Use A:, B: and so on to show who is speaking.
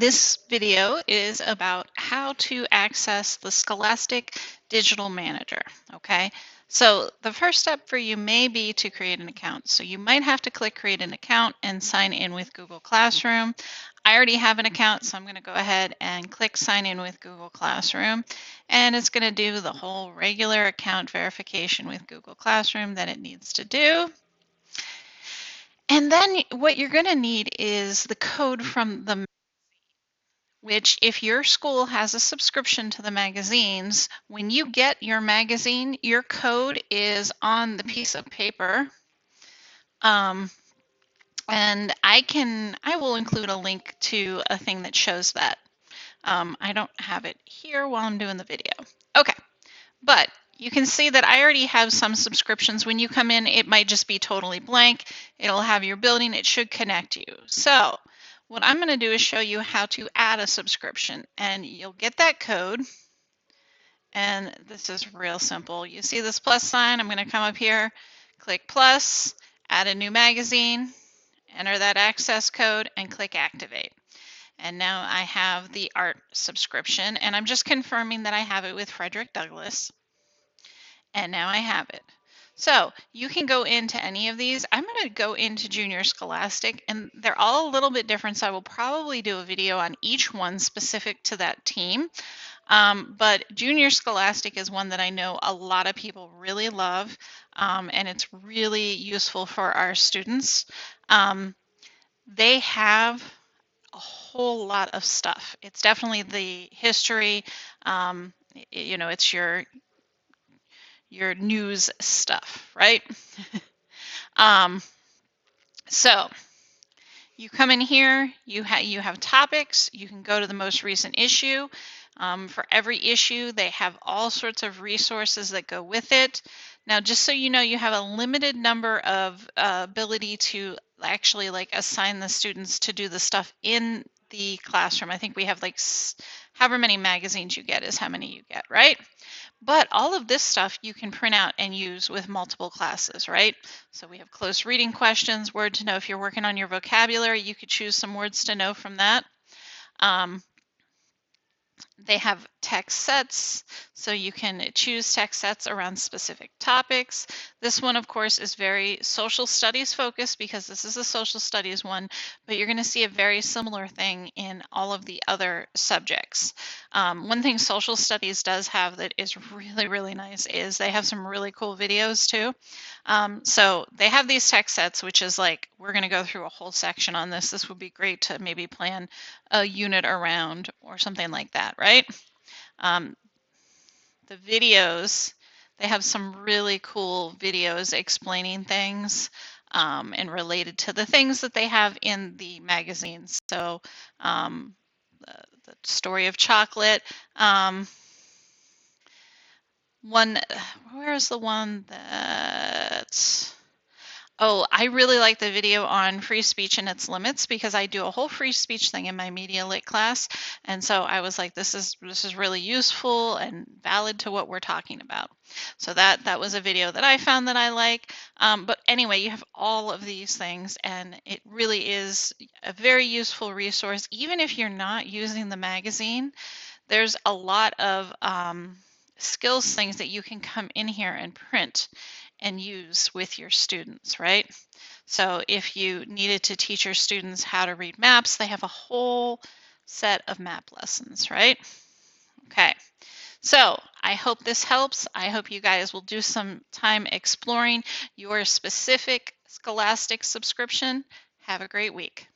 A: This video is about how to access the Scholastic Digital Manager, okay? So the first step for you may be to create an account. So you might have to click create an account and sign in with Google Classroom. I already have an account, so I'm going to go ahead and click sign in with Google Classroom, and it's going to do the whole regular account verification with Google Classroom that it needs to do. And then what you're going to need is the code from the which if your school has a subscription to the magazines, when you get your magazine, your code is on the piece of paper. And I will include a link to a thing that shows that. I don't have it here while I'm doing the video. Okay, but you can see that I already have some subscriptions. When you come in, it might just be totally blank. It'll have your building. It should connect you. So what I'm going to do is show you how to add a subscription, and you'll get that code. And this is real simple. You see this plus sign? I'm going to come up here, click plus, add a new magazine, enter that access code, and click activate. And now I have the art subscription, and I'm just confirming that I have it with Frederick Douglass. And now I have it. So you can go into any of these. I'm going to go into Junior Scholastic, and they're all a little bit different, so I will probably do a video on each one specific to that team. But Junior Scholastic is one that I know a lot of people really love, and it's really useful for our students. They have a whole lot of stuff. It's definitely the history, it's your news stuff, right? So you come in here, you have topics, you can go to the most recent issue. For every issue, they have all sorts of resources that go with it. Now, just so you know, you have a limited number of ability to actually assign the students to do the stuff in the classroom. I think we have however many magazines you get is how many you get, right? But all of this stuff you can print out and use with multiple classes, right? So we have close reading questions, word to know. If you're working on your vocabulary, you could choose some words to know from that. They have text sets, so you can choose text sets around specific topics. This one, of course, is very social studies focused because this is a social studies one, but you're going to see a very similar thing in all of the other subjects. One thing social studies does have that is really, really nice is they have some really cool videos too. So they have these text sets, which is we're going to go through a whole section on this. This would be great to maybe plan a unit around or something like that, right? The videos, they have some really cool videos explaining things and related to the things that they have in the magazines. So the story of chocolate. Where's the one that's... Oh, I really like the video on free speech and its limits because I do a whole free speech thing in my media lit class. And so I was like, this is really useful and valid to what we're talking about. So that was a video that I found that I like. But anyway, you have all of these things, and it really is a very useful resource. Even if you're not using the magazine, there's a lot of skills things that you can come in here and print and use with your students, right? So if you needed to teach your students how to read maps, they have a whole set of map lessons, right? Okay, so I hope this helps. I hope you guys will do some time exploring your specific Scholastic subscription. Have a great week.